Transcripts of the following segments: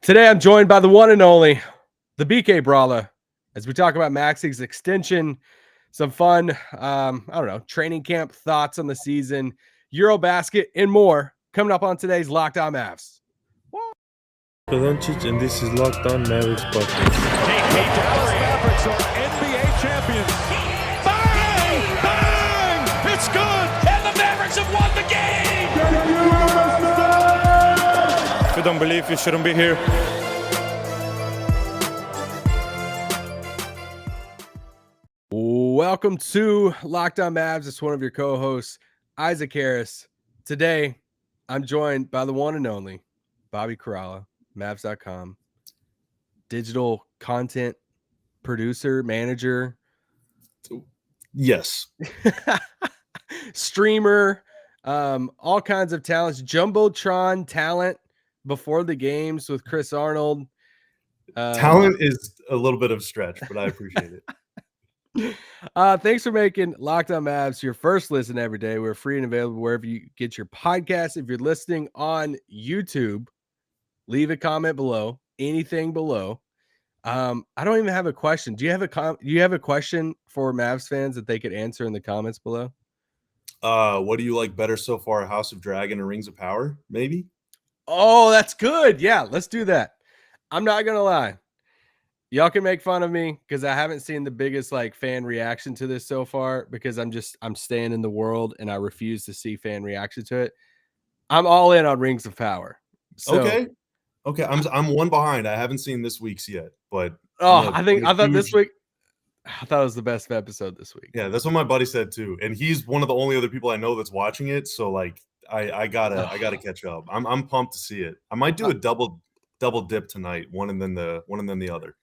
Today, I'm joined by the one and only, the BK Brawler, as we talk about Maxi's extension, some fun, training camp thoughts on the season, EuroBasket, and more coming up on today's Locked On Mavs. Doncic, and this is Locked On Mavericks podcast. The Dallas Mavericks are NBA champions. Bang! Bang! It's good! And the Mavericks have won the game! If you don't believe, you shouldn't be here. Welcome to Locked On Mavs. It's one of your co-hosts, Isaac Harris. Today, I'm joined by the one and only Bobby Karalla, Mavs.com, digital content producer, manager. Yes. Streamer, all kinds of talents, Jumbotron talent before the games with Chris Arnold. Talent is a little bit of a stretch, but I appreciate it. Thanks for making Locked On Mavs your first listen every day. We're free and available wherever you get your podcast. If you're listening on YouTube, leave a comment below, anything below. I don't even have a question. Do you have a question for Mavs fans that they could answer in the comments below? What do you like better so far, House of Dragon or Rings of Power? Maybe. Oh, that's good. Yeah, let's do that. I'm not gonna lie. Y'all can make fun of me because I haven't seen the biggest fan reaction to this so far because I'm staying in the world and I refuse to see fan reaction to it. I'm all in on Rings of Power. So, Okay. I'm one behind. I haven't seen this week's yet, but I thought this week. I thought it was the best episode this week. Yeah, that's what my buddy said too, and he's one of the only other people I know that's watching it. So I gotta catch up. I'm pumped to see it. I might do a double dip tonight, one and then the other.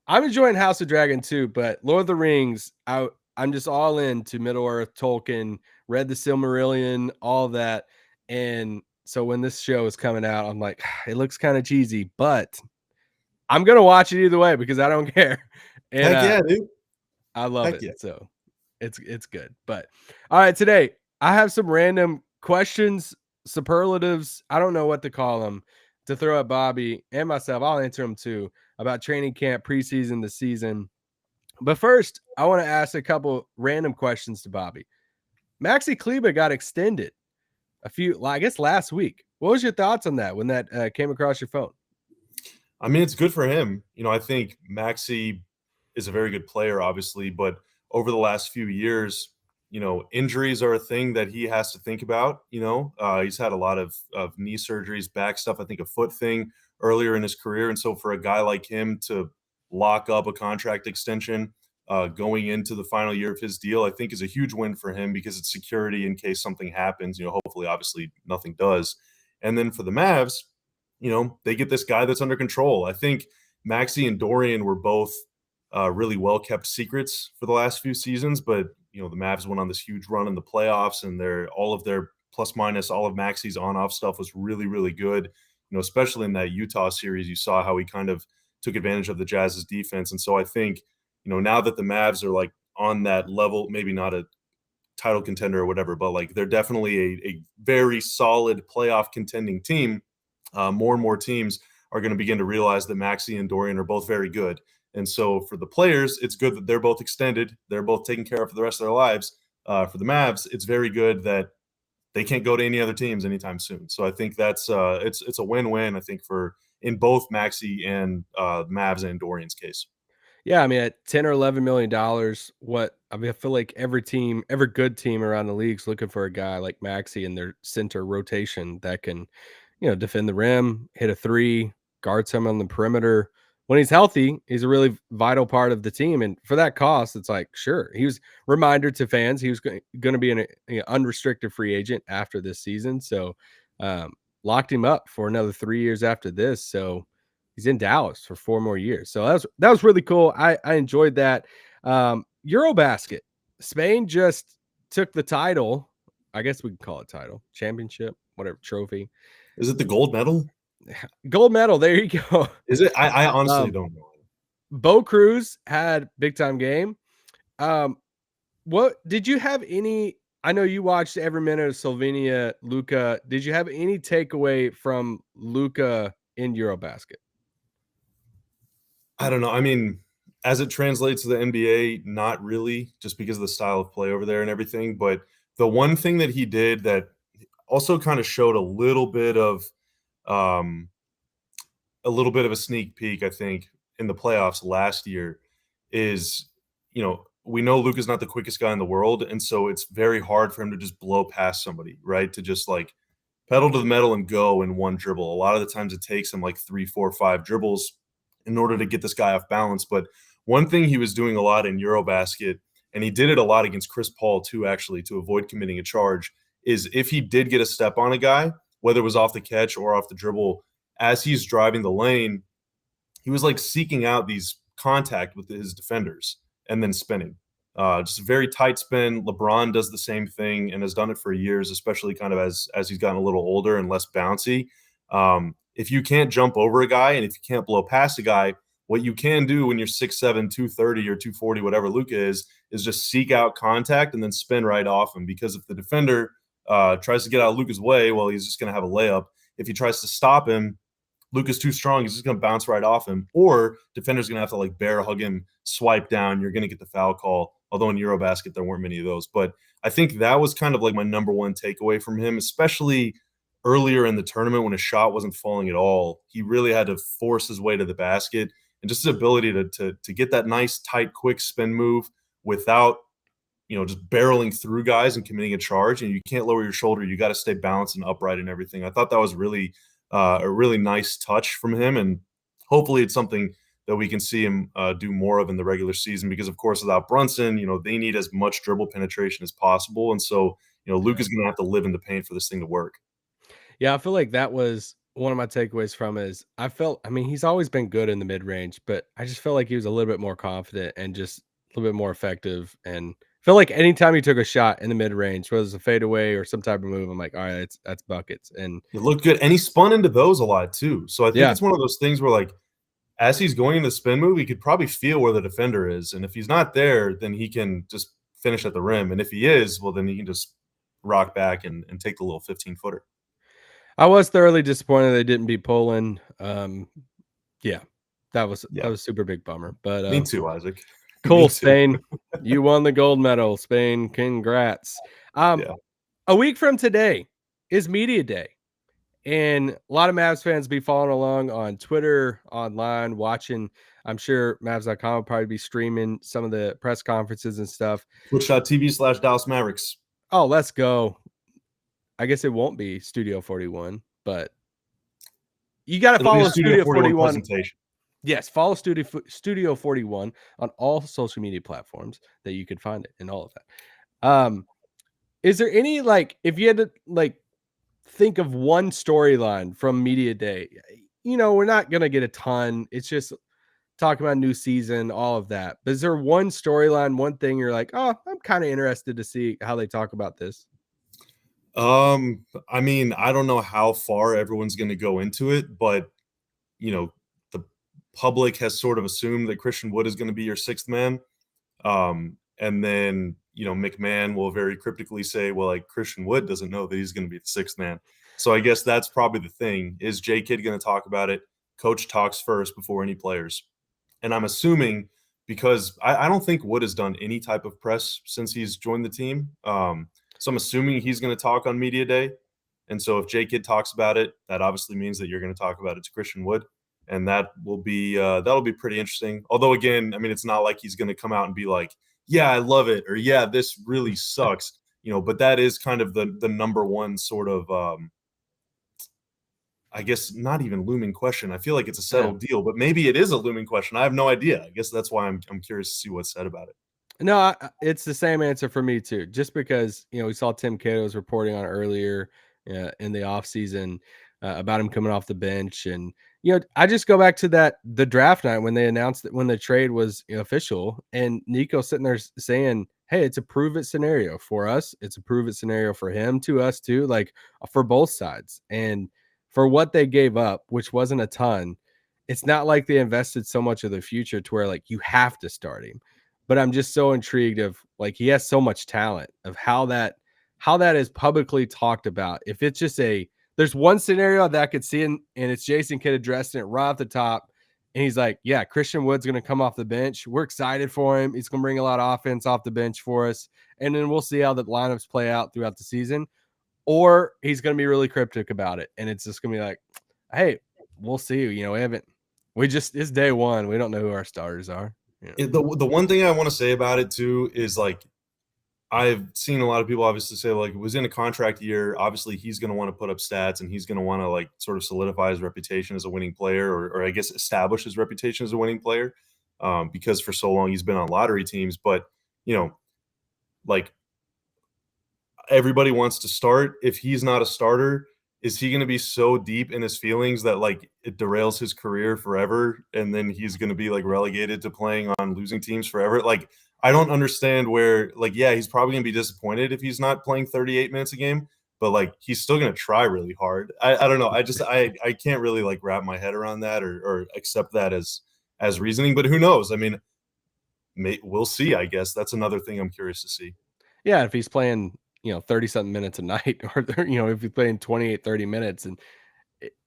I'm enjoying House of Dragon too, but Lord of the Rings, I'm just all into Middle Earth, Tolkien, read the Silmarillion, all that. And so when this show is coming out, I'm like, it looks kind of cheesy, but I'm going to watch it either way because I don't care. And, Heck yeah, dude. I love Heck it. yeah. So it's good. But all right, today I have some random questions, superlatives. I don't know what to call them to throw at Bobby and myself. I'll answer them too about training camp, preseason, the season. But first, I want to ask a couple random questions to Bobby. Maxi Kleber got extended last week. What was your thoughts on that when that came across your phone? I mean, it's good for him. I think Maxi is a very good player, obviously, but over the last few years, injuries are a thing that he has to think about. He's had a lot of knee surgeries, back stuff, I think a foot thing earlier in his career. And so for a guy like him to lock up a contract extension going into the final year of his deal, I think is a huge win for him because it's security in case something happens. Hopefully, obviously, nothing does. And then for the Mavs, they get this guy that's under control. I think Maxi and Dorian were both really well-kept secrets for the last few seasons, but, the Mavs went on this huge run in the playoffs, and all of their plus-minus, all of Maxi's on-off stuff was really, really good. Especially in that Utah series, you saw how he kind of took advantage of the Jazz's defense. And so I think, now that the Mavs are on that level, maybe not a title contender or whatever, but they're definitely a very solid playoff contending team. More and more teams are going to begin to realize that Maxi and Dorian are both very good. And so for the players, it's good that they're both extended. They're both taken care of for the rest of their lives. For the Mavs, it's very good that they can't go to any other teams anytime soon. So I think that's it's a win-win, I think, in both Maxi and Mavs and Dorian's case. Yeah, I mean, at $10 or $11 million, I feel like every good team around the league's looking for a guy like Maxi in their center rotation that can, defend the rim, hit a three, guard some on the perimeter. When he's healthy, he's a really vital part of the team. And for that cost, it's sure. He was reminder to fans he was going to be an unrestricted free agent after this season. So locked him up for another 3 years after this. So he's in Dallas for 4 more years. So that was really cool. I enjoyed that. EuroBasket. Spain just took the title. I guess we can call it title, championship, whatever, trophy. Is it the gold medal? Gold medal. There you go. Is it? I honestly don't know. Bo Cruz had big time game. What did you have any? I know you watched every minute of Slovenia, Luka. Did you have any takeaway from Luka in EuroBasket? I don't know. I mean, as it translates to the NBA, not really, just because of the style of play over there and everything. But the one thing that he did that also kind of showed um, a little bit of a sneak peek, I think, in the playoffs last year is, we know Luka's not the quickest guy in the world, and so it's very hard for him to just blow past somebody, right? To just like pedal to the metal and go in one dribble. A lot of the times it takes him like 3, 4, 5 dribbles in order to get this guy off balance. But one thing he was doing a lot in EuroBasket, and he did it a lot against Chris Paul too, actually, to avoid committing a charge, is if he did get a step on a guy, whether it was off the catch or off the dribble, as he's driving the lane, he was like seeking out these contact with his defenders and then spinning. Just a very tight spin. LeBron does the same thing and has done it for years, especially kind of as he's gotten a little older and less bouncy. If you can't jump over a guy and if you can't blow past a guy, what you can do when you're 6'7", 230 or 240, whatever Luka is just seek out contact and then spin right off him. Because if the defender tries to get out of Luka's way, well, he's just going to have a layup. If he tries to stop him, Luka's too strong. He's just going to bounce right off him. Or defender's going to have to like bear hug him, swipe down. You're going to get the foul call. Although in EuroBasket, there weren't many of those. But I think that was kind of like my number one takeaway from him, especially earlier in the tournament when his shot wasn't falling at all. He really had to force his way to the basket. And just his ability to get that nice, tight, quick spin move without, just barreling through guys and committing a charge. And you can't lower your shoulder. You got to stay balanced and upright and everything. I thought that was really a really nice touch from him. And hopefully it's something that we can see him do more of in the regular season, because of course, without Brunson, they need as much dribble penetration as possible. And so, Luka's going to have to live in the paint for this thing to work. Yeah, I feel like that was one of my takeaways from is I mean, he's always been good in the mid range, but I just felt like he was a little bit more confident and just a little bit more effective. And I feel like anytime he took a shot in the mid range, whether it's a fadeaway or some type of move, I'm like, all right, that's buckets. And It looked good. And he spun into those a lot too. So I think yeah, it's one of those things where like, as he's going in the spin move, he could probably feel where the defender is. And if he's not there, then he can just finish at the rim. And if he is, well, then he can just rock back and take the little 15-footer. I was thoroughly disappointed they didn't beat Poland. Yeah, that was a super big bummer. But me too, Isaac. Cool, Spain. You won the gold medal, Spain. Congrats. A week from today is media day. And a lot of Mavs fans be following along on Twitter, online, watching. I'm sure Mavs.com will probably be streaming some of the press conferences and stuff. Twitch.tv/Dallas Mavericks. Oh, let's go. I guess it won't be Studio 41, but you got to follow Studio 41 presentation. Yes, follow Studio 41 on all social media platforms that you could find it and all of that. Is there any, like, if you had to, like, think of one storyline from Media Day, we're not going to get a ton. It's just talking about new season, all of that. But is there one storyline, one thing you're like, oh, I'm kind of interested to see how they talk about this? I mean, I don't know how far everyone's going to go into it, but, the public has sort of assumed that Christian Wood is going to be your sixth man. And then, McMahon will very cryptically say, well, like, Christian Wood doesn't know that he's going to be the sixth man. So I guess that's probably the thing. Is J-Kidd going to talk about it? Coach talks first before any players. And I'm assuming, because I don't think Wood has done any type of press since he's joined the team. So I'm assuming he's going to talk on Media Day. And so if J-Kidd talks about it, that obviously means that you're going to talk about it to Christian Wood. And that will be that'll be pretty interesting. Although, again, I mean, it's not like he's going to come out and be like, yeah, I love it, or yeah, this really sucks, but that is kind of the number one sort of, I guess, not even looming question. I feel like it's a settled deal, but maybe it is a looming question. I have no idea. I guess that's why I'm curious to see what's said about it. No, it's the same answer for me too. Just because, we saw Tim Cato's reporting on earlier in the offseason about him coming off the bench. And, I just go back to the draft night when they announced that when the trade was official, and Nico sitting there saying, hey, it's a prove it scenario for us. It's a prove it scenario for him, to us too, like for both sides. And for what they gave up, which wasn't a ton, it's not like they invested so much of their future to where like you have to start him. But I'm just so intrigued of, like, he has so much talent, of how that is publicly talked about. If it's just there's one scenario that I could see, and it's Jason Kidd addressing it right off the top, And he's like, yeah, Christian Wood's going to come off the bench. We're excited for him. He's going to bring a lot of offense off the bench for us. And then we'll see how the lineups play out throughout the season. Or he's going to be really cryptic about it. And it's just going to be like, hey, we'll see. You know, it's day one. We don't know who our starters are. You know? The one thing I want to say about it too is like, I've seen a lot of people obviously say like it was in a contract year. Obviously, he's going to want to put up stats and he's going to want to like sort of solidify his reputation as a winning player, or I guess establish his reputation as a winning player, because for so long he's been on lottery teams. But you know, like everybody wants to start. If he's not a starter, is he going to be so deep in his feelings that like it derails his career forever, and then he's going to be like relegated to playing on losing teams forever? Like, I don't understand where, like, yeah, he's probably going to be disappointed if he's not playing 38 minutes a game, but like he's still going to try really hard. I don't know. I can't really like wrap my head around that or accept that as reasoning. But who knows? I mean, we'll see. I guess that's another thing I'm curious to see. Yeah, if he's playing, 30-something minutes a night, or, if he's playing 28, 30 minutes, and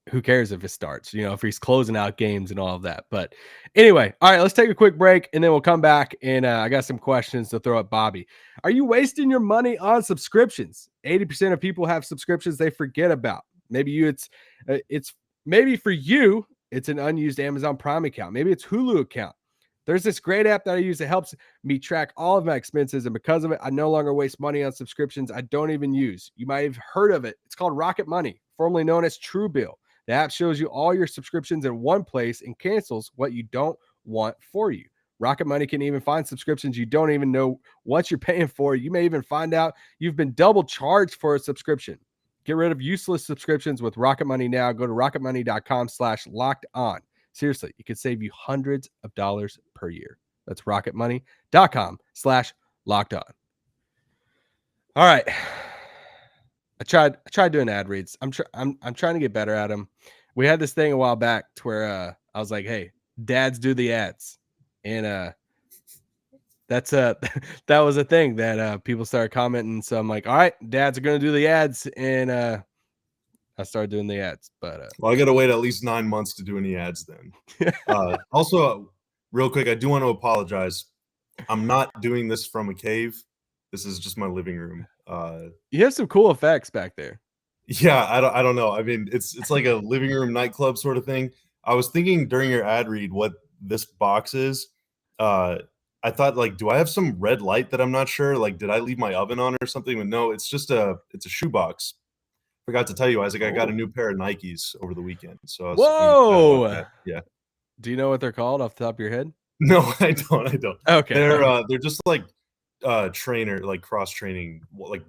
who cares if it starts, if he's closing out games and all of that. But anyway, all right, let's take a quick break, and then we'll come back, and I got some questions to throw at Bobby. Are you wasting your money on subscriptions? 80% of people have subscriptions they forget about. Maybe it's maybe for you, it's an unused Amazon Prime account. Maybe it's Hulu account. There's this great app that I use that helps me track all of my expenses, and because of it, I no longer waste money on subscriptions I don't even use. You might have heard of it. It's called Rocket Money, formerly known as Truebill. The app shows you all your subscriptions in one place and cancels what you don't want for you. Rocket Money can even find subscriptions you don't even know what you're paying for. You may even find out you've been double charged for a subscription. Get rid of useless subscriptions with Rocket Money now. Go to rocketmoney.com/locked-on. Seriously, it could save you hundreds of dollars per year. That's rocketmoney.com/locked-on. All right. I tried doing ad reads. I'm trying to get better at them. We had this thing a while back to where I was like, hey, dads do the ads. And that's that was a thing that people started commenting. So I'm like, all right, dads are gonna do the ads, and I started doing the ads. But well, I gotta wait at least 9 months to do any ads then. Also, real quick, I do want to apologize. I'm not doing this from a cave. This is just my living room. You have some cool effects back there. Yeah, I don't know. I mean, it's like a living room nightclub sort of thing. I was thinking during your ad read what this box is. I thought, like, do I have some red light that I'm not sure? Like, did I leave my oven on or something? But no, it's just a shoebox. Forgot to tell you, Isaac, I got a new pair of Nikes over the weekend. So whoa, yeah. Do you know what they're called off the top of your head? No, I don't. Okay, they're just like trainer, like cross training, like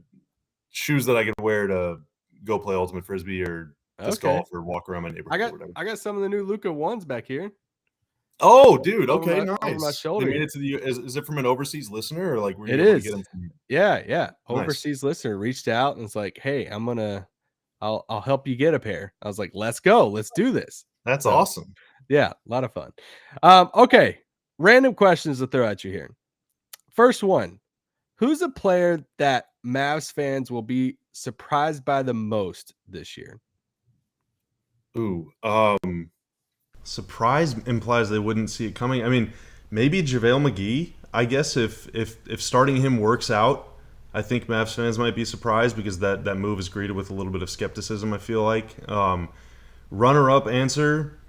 shoes that I could wear to go play ultimate frisbee or disc golf or walk around my neighborhood. Or whatever. I got some of the new Luka ones back here. Oh, dude. Okay, nice. Over my shoulder. They made it to the. Is it from an overseas listener or like? Were you it able is. To get them from... Yeah. Nice. Overseas listener reached out and it's like, hey, I'll help you get a pair. I was like, let's go. Let's do this. That's awesome. Yeah, a lot of fun. Okay. Random questions to throw at you here. First one. Who's a player that Mavs fans will be surprised by the most this year? Ooh. Surprise implies they wouldn't see it coming. I mean, maybe JaVale McGee. I guess if starting him works out, I think Mavs fans might be surprised because that move is greeted with a little bit of skepticism, I feel like. Runner-up answer,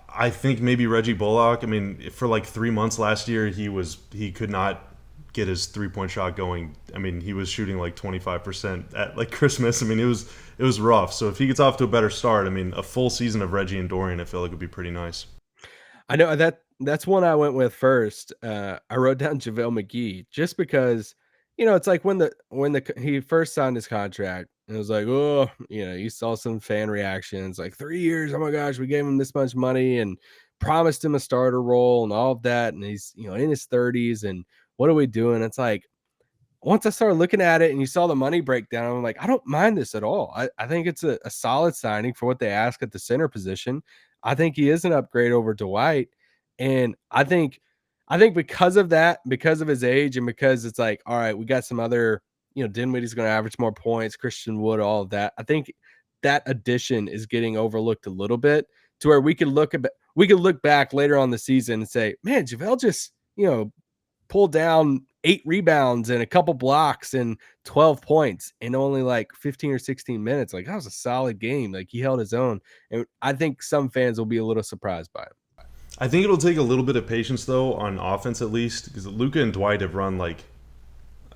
I think maybe Reggie Bullock. I mean, for like 3 months last year, he could not get his three-point shot going. I mean, he was shooting like 25% at like Christmas. I mean, it was rough. So if he gets off to a better start, I mean, a full season of Reggie and Dorian, I feel like would be pretty nice. I know that's one I went with first. I wrote down JaVale McGee just because, it's like when he first signed his contract, it was like, oh, you saw some fan reactions like 3 years. Oh my gosh, we gave him this much money and promised him a starter role and all of that. And he's, in his 30s and what are we doing? It's like, once I started looking at it and you saw the money breakdown, I'm like, I don't mind this at all. I think it's a solid signing for what they ask at the center position. I think he is an upgrade over Dwight. And I think because of that, because of his age and because it's like, all right, we got some other, Dinwiddie's going to average more points, Christian Wood, all of that. I think that addition is getting overlooked a little bit to where we could look back later on the season and say, man, JaVale just, pulled down 8 rebounds and a couple blocks and 12 points in only like 15 or 16 minutes. Like, that was a solid game. Like, he held his own. And I think some fans will be a little surprised by it. I think it'll take a little bit of patience, though, on offense at least, because Luka and Dwight have run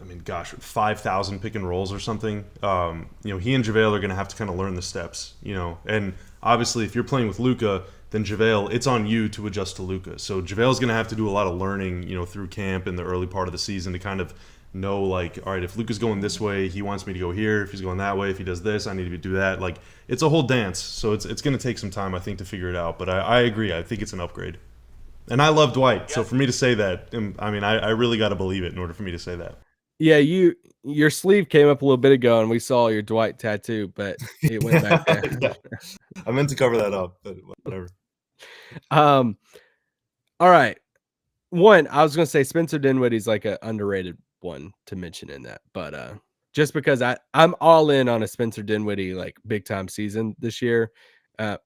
5,000 pick and rolls or something. He and JaVale are going to have to kind of learn the steps, And obviously, if you're playing with Luka, then JaVale, it's on you to adjust to Luka. So JaVale's going to have to do a lot of learning, through camp in the early part of the season to kind of know, like, all right, if Luka's going this way, he wants me to go here. If he's going that way, if he does this, I need to do that. Like, it's a whole dance. So it's going to take some time, I think, to figure it out. But I agree. I think it's an upgrade. And I love Dwight. Yeah. So for me to say that, I really got to believe it in order for me to say that. Yeah, your sleeve came up a little bit ago, and we saw your Dwight tattoo, but it went back down. Yeah. I meant to cover that up, but whatever. All right. One, I was going to say Spencer Dinwiddie's like an underrated one to mention in that, but just because I'm all in on a Spencer Dinwiddie like big time season this year.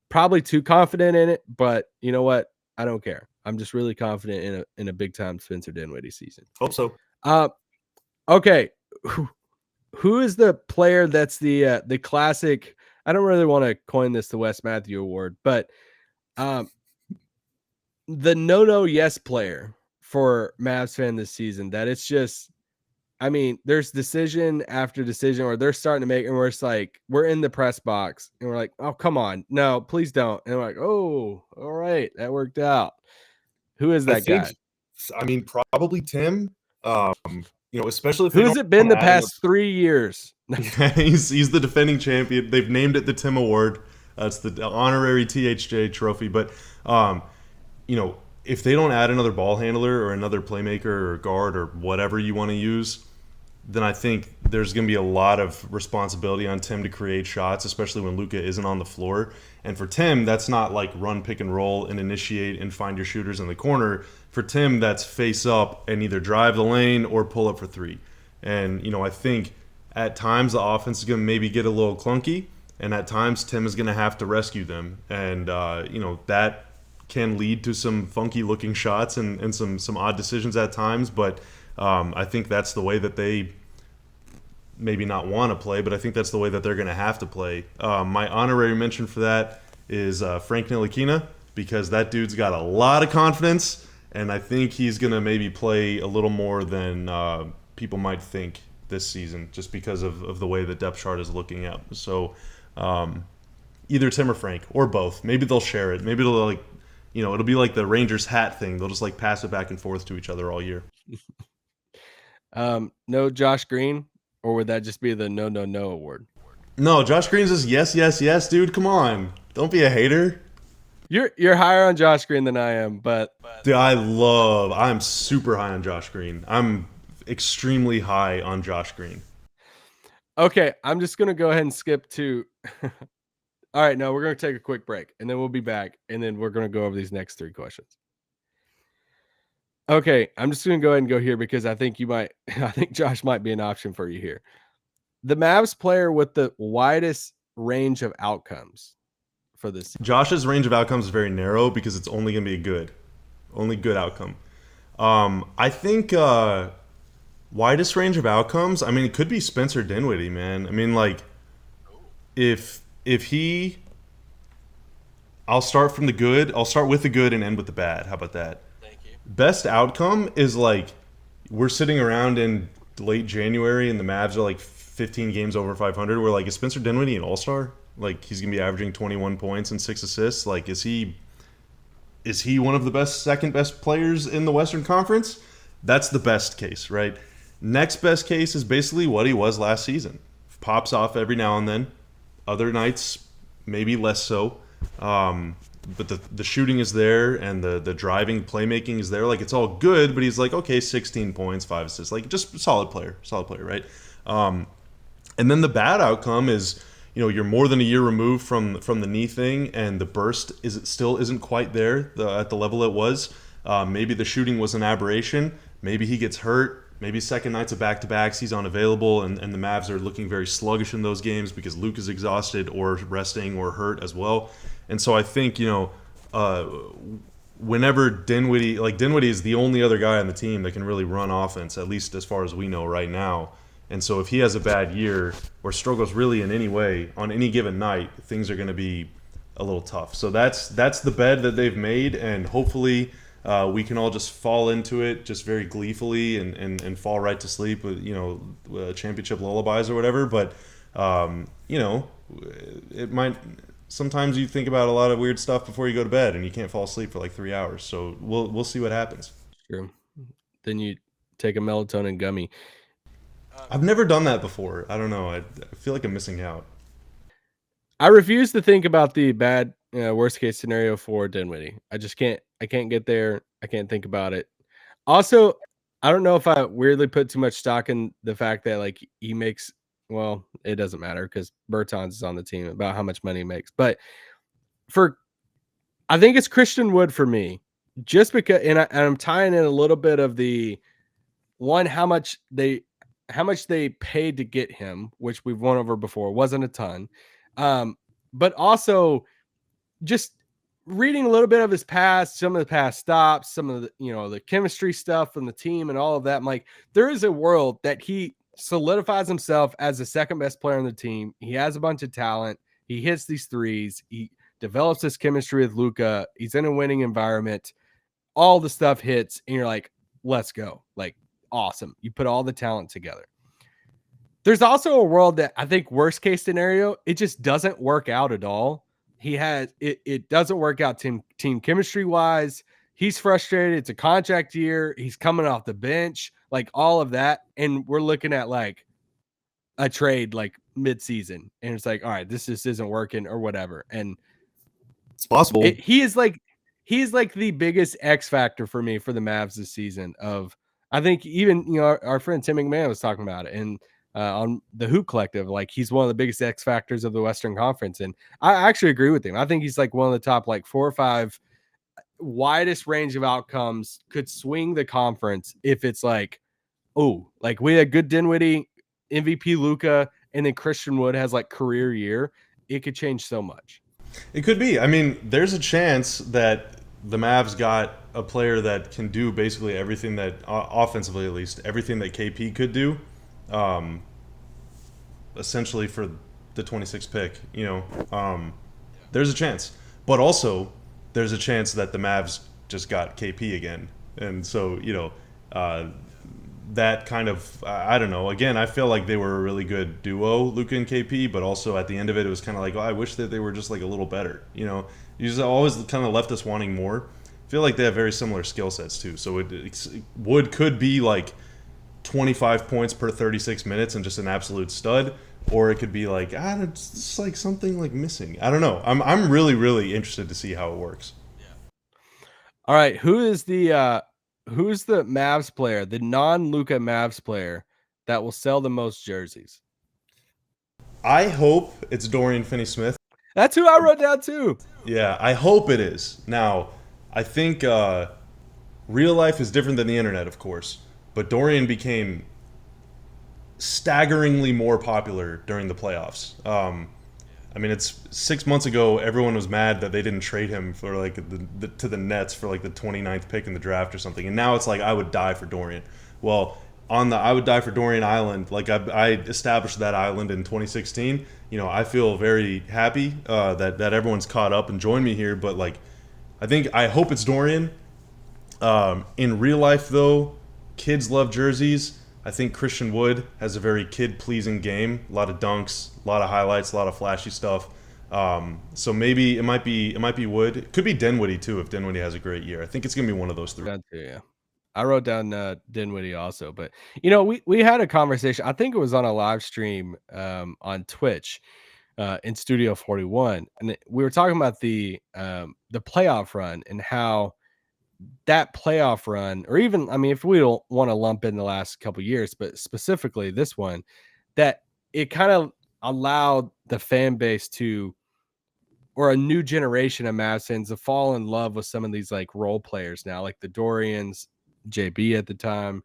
Probably too confident in it, but you know what? I don't care. I'm just really confident in a big time Spencer Dinwiddie season. Hope so. Okay. Who is the player that's the classic? I don't really want to coin this the Wes Matthew Award, but the no yes player for Mavs fan this season, that it's just, there's decision after decision where they're starting to make, and we're just like, we're in the press box and we're like, oh, come on. No, please don't. And we're like, oh, all right. That worked out. Who is that guy? Probably Tim. Especially if who's it been the past 3 years? he's the defending champion. They've named it the Tim Award. It's the honorary THJ trophy. But if they don't add another ball handler or another playmaker or guard or whatever you want to use, then I think there's going to be a lot of responsibility on Tim to create shots, especially when Luka isn't on the floor. And for Tim, that's not like run, pick and roll and initiate and find your shooters in the corner. For Tim, that's face up and either drive the lane or pull up for three. And, I think at times the offense is going to maybe get a little clunky, and at times Tim is going to have to rescue them. And, that can lead to some funky looking shots and some odd decisions at times. But I think that's the way that they maybe not want to play, but I think that's the way that they're going to have to play. My honorary mention for that is Frank Ntilikina, because that dude's got a lot of confidence, and I think he's going to maybe play a little more than people might think this season, just because of the way the depth chart is looking at. So either Tim or Frank, or both. Maybe they'll share it. Maybe it'll it'll be like the Rangers hat thing. They'll just like pass it back and forth to each other all year. No Josh Green, or would that just be the no award? No, Josh Green's just yes, dude. Come on, don't be a hater. You're higher on Josh Green than I am, but dude, I'm super high on Josh Green. I'm extremely high on Josh Green. Okay, I'm just gonna go ahead and skip to. All right, no, we're gonna take a quick break, and then we'll be back, and then we're gonna go over these next 3 questions. Okay, I'm just gonna go ahead and go here because I think Josh might be an option for you here. The Mavs player with the widest range of outcomes for this season. Josh's range of outcomes is very narrow because it's only going to be only good outcome. I think widest range of outcomes, it could be Spencer Dinwiddie, man. If he, I'll start from the good. I'll start with the good and end with the bad. How about that? Thank you. Best outcome is we're sitting around in late January and the Mavs are 15 games over 500. We're is Spencer Dinwiddie an all-star? He's going to be averaging 21 points and 6 assists. Is he one of the second best players in the Western Conference? That's the best case, right? Next best case is basically what he was last season. Pops off every now and then. Other nights, maybe less so. But the shooting is there, and the driving, playmaking is there. It's all good, but he's okay, 16 points, 5 assists. Just solid player, right? And then the bad outcome is, you're more than a year removed from the knee thing, and the burst still isn't quite there at the level it was. Maybe the shooting was an aberration. Maybe he gets hurt. maybe second nights of back-to-backs he's unavailable, and the Mavs are looking very sluggish in those games because Luke is exhausted or resting or hurt as well. And so I think, whenever Dinwiddie is the only other guy on the team that can really run offense, at least as far as we know right now. And so if he has a bad year or struggles really in any way on any given night, things are going to be a little tough. So that's the bed that they've made, and hopefully we can all just fall into it just very gleefully and fall right to sleep with championship lullabies or whatever. But it might. Sometimes you think about a lot of weird stuff before you go to bed, and you can't fall asleep for like 3 hours. So we'll see what happens. Sure. Then you take a melatonin gummy. I've never done that before. I don't know. I feel like I'm missing out. I refuse to think about the bad worst case scenario for Dinwiddie. I just can't. I can't get there. I can't think about it. Also, I don't know if I weirdly put too much stock in the fact that like he makes. Well, it doesn't matter because Bertans is on the team about how much money he makes. But I think it's Christian Wood for me, just because, and I'm tying in a little bit of the one how much they paid to get him, which we've won over before, wasn't a ton, but also just reading a little bit of his past, some of the past stops, some of the the chemistry stuff from the team and all of that. I'm like, there is a world that he solidifies himself as the second best player on the team. He has a bunch of talent. He hits these threes. He develops this chemistry with Luka. He's in a winning environment. All the stuff hits, and you're like, let's go. Like, awesome. You put all the talent together. There's also a world that I think worst case scenario, it just doesn't work out at all. It doesn't work out team chemistry wise. He's frustrated. It's a contract year. He's coming off the bench, like all of that. And we're looking at like a trade like mid-season. And it's like, all right, this just isn't working or whatever. And it's possible. He's like the biggest X factor for me for the Mavs this season. I think even our friend Tim McMahon was talking about it and on the Hoop Collective, like he's one of the biggest X factors of the Western Conference, and I actually agree with him. I think he's like one of the top like 4 or 5 widest range of outcomes, could swing the conference if it's like, oh, like we had good Dinwiddie, MVP Luka, and then Christian Wood has like career year. It could change so much. It could be. I mean, there's a chance that the Mavs got a player that can do basically everything that, offensively at least, everything that KP could do, essentially for the 26th pick. There's a chance. But also, there's a chance that the Mavs just got KP again. And so, that kind of, I don't know. Again, I feel like they were a really good duo, Luka and KP, but also at the end of it was kind of like, I wish that they were just like a little better. You just always kind of left us wanting more. I feel like they have very similar skill sets too. So Wood could be like 25 points per 36 minutes and just an absolute stud, or it could be like, it's like something like missing. I don't know. I'm really, really interested to see how it works. All right, who's the Mavs player, the non-Luka Mavs player that will sell the most jerseys? I hope it's Dorian Finney-Smith. That's who I wrote down too. Yeah, I hope it is. Now, I think real life is different than the internet, of course, but Dorian became staggeringly more popular during the playoffs. I mean, it's 6 months ago, everyone was mad that they didn't trade him for like to the Nets for like the 29th pick in the draft or something. And now it's like, I would die for Dorian. Well, on the I would die for Dorian Island, like I established that island in 2016. I feel very happy that everyone's caught up and joined me here. But like, I hope it's Dorian. In real life, though, kids love jerseys. I think Christian Wood has a very kid-pleasing game. A lot of dunks, a lot of highlights, a lot of flashy stuff. So maybe it might be Wood. It could be Dinwiddie too if Dinwiddie has a great year. I think it's gonna be one of those 3. Yeah, I wrote down Dinwiddie also, but we had a conversation. I think it was on a live stream on Twitch in Studio 41, and we were talking about the playoff run and how that playoff run, or even, I mean, if we don't want to lump in the last couple of years, but specifically this one, that it kind of allowed the fan base to, or a new generation of Mavs fans to fall in love with some of these like role players now, like the Dorians, JB at the time,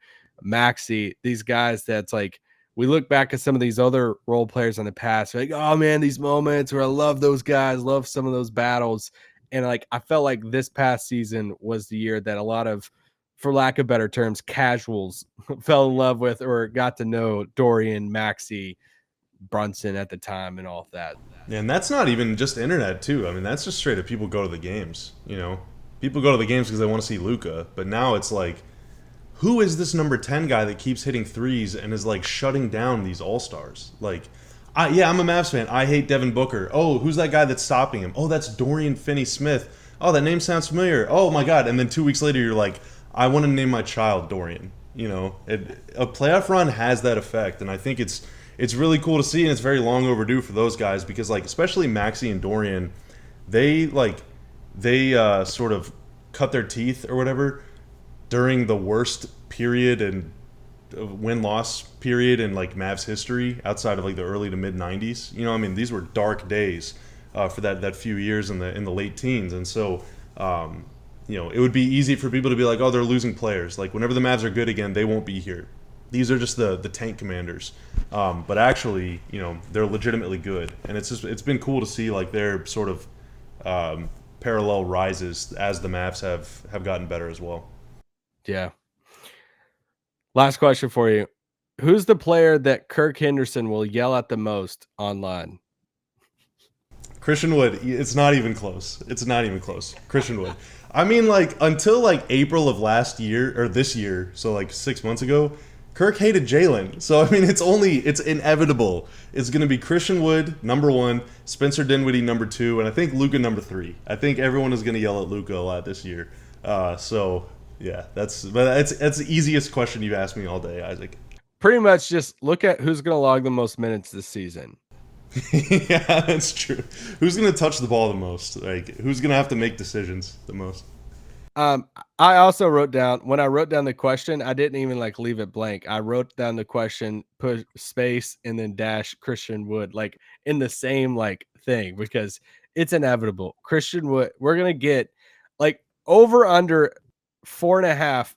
Maxi, these guys that's like, we look back at some of these other role players in the past, like, oh man, these moments where I love those guys, love some of those battles. And like, I felt like this past season was the year that a lot of, for lack of better terms, casuals fell in love with or got to know Dorian, Maxi, Brunson at the time, and all of that. Yeah, and that's not even just internet too. I mean, that's just straight up people go to the games. People go to the games because they want to see Luka. But now it's like, who is this number 10 guy that keeps hitting threes and is like shutting down these all-stars? Like, I'm a Mavs fan. I hate Devin Booker. Oh, who's that guy that's stopping him? Oh, that's Dorian Finney-Smith. Oh, that name sounds familiar. Oh my God. And then 2 weeks later, you're like, I want to name my child Dorian. A playoff run has that effect. And I think it's really cool to see, and it's very long overdue for those guys because, like, especially Maxi and Dorian, they sort of cut their teeth or whatever during the worst period and win-loss period in like Mavs history outside of like the early to mid 90s. These were dark days for that few years in the late teens, and so it would be easy for people to be like, oh, they're losing players. Like whenever the Mavs are good again, they won't be here. These are just the tank commanders, but actually, they're legitimately good, and it's been cool to see like their sort of parallel rises as the Mavs have gotten better as well. Yeah. Last question for you. Who's the player that Kirk Henderson will yell at the most online? Christian Wood. It's not even close. Christian Wood. I mean, like, until like April of last year or this year, so like 6 months ago, Kirk hated Jalen. So, I mean, it's inevitable. It's going to be Christian Wood, number 1, Spencer Dinwiddie, number 2, and I think Luka, number 3. I think everyone is going to yell at Luka a lot this year. Yeah, that's the easiest question you've asked me all day, Isaac. Pretty much just look at who's going to log the most minutes this season. Yeah, that's true. Who's going to touch the ball the most? Like, who's going to have to make decisions the most? I also wrote down, when I wrote down the question, I didn't even like leave it blank. I wrote down the question, put space, and then dash Christian Wood, like in the same like thing, because it's inevitable. Christian Wood, we're going to get like over under 4.5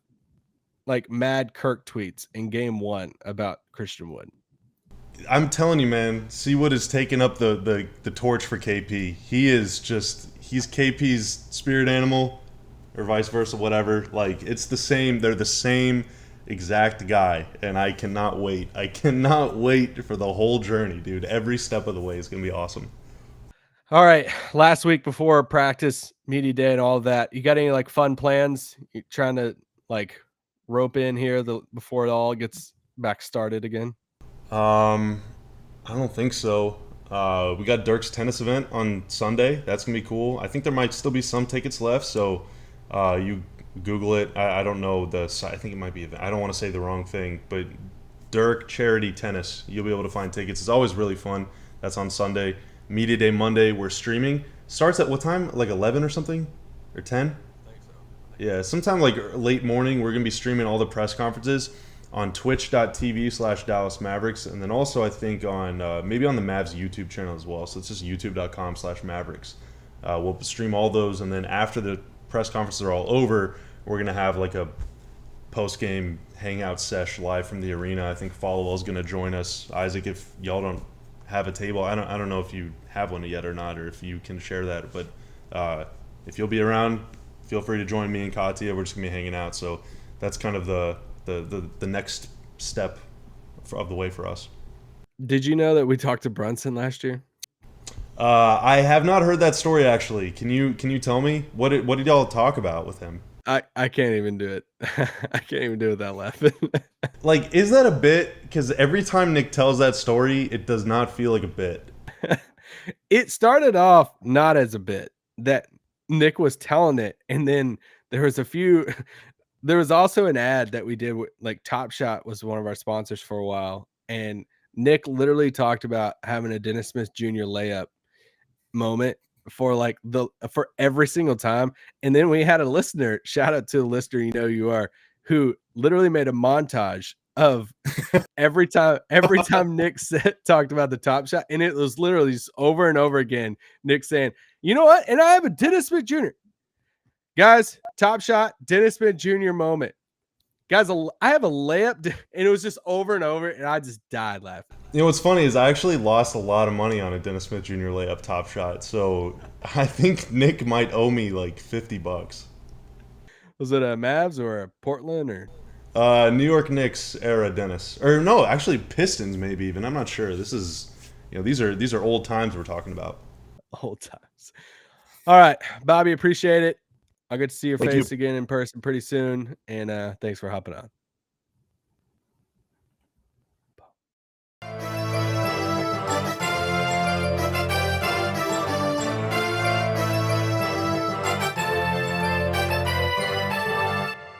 like mad Kirk tweets in game 1 about Christian Wood. I'm telling you, man, Seawood has taken up the torch for KP. He's KP's spirit animal, or vice versa, whatever. Like, it's the same. They're the same exact guy, and I cannot wait. I cannot wait for the whole journey, dude. Every step of the way is going to be awesome. All right, last week before practice, media day, and all of that, you got any like fun plans? You trying to like rope in here before it all gets back started again? I don't think so. We got Dirk's tennis event on Sunday. That's gonna be cool. I think there might still be some tickets left, so you Google it. I don't know the site. I think it might be. I don't want to say the wrong thing, but Dirk Charity Tennis. You'll be able to find tickets. It's always really fun. That's on Sunday. Media Day Monday. We're streaming. Starts at what time? Like 11 or something, or 10? I think so. Yeah, sometime like late morning. We're gonna be streaming all the press conferences on twitch.tv/Dallas Mavericks, and then also I think on maybe on the Mavs YouTube channel as well. So it's just youtube.com/Mavericks. We'll stream all those, and then after the press conferences are all over, we're gonna have like a post-game hangout sesh live from the arena. I think Followell's gonna join us. Isaac, if y'all don't have a table, I don't know if you have one yet or not, or if you can share that. But if you'll be around, feel free to join me and Katya. We're just gonna be hanging out. So that's kind of the next step of the way for us. Did you know that we talked to Brunson last year? I have not heard that story actually. Can you tell me what did y'all talk about with him? I can't even do it. I can't even do it without laughing. Like, is that a bit? Because every time Nick tells that story, it does not feel like a bit. It started off not as a bit, that Nick was telling it, and then there was there was also an ad that we did with, like, Top Shot was one of our sponsors for a while, and Nick literally talked about having a Dennis Smith Jr. layup moment for for every single time. And then we had a listener, shout out to the listener, you know you are, who literally made a montage of every time Nick talked about the Top Shot, and it was literally just over and over again Nick saying, you know what, and I have a Dennis Smith Jr. Guys, Top Shot, Dennis Smith Jr. moment. Guys, I have a layup, and it was just over and over, and I just died laughing. You know what's funny is I actually lost a lot of money on a Dennis Smith Jr. layup top shot, so I think Nick might owe me like $50. Was it a Mavs or a Portland or New York Knicks era Dennis, or no, actually Pistons maybe even. I'm not sure. This is, these are old times we're talking about. old times? All right, Bobby, appreciate it. I'll get to see your Thank face you. again in person pretty soon, and thanks for hopping on.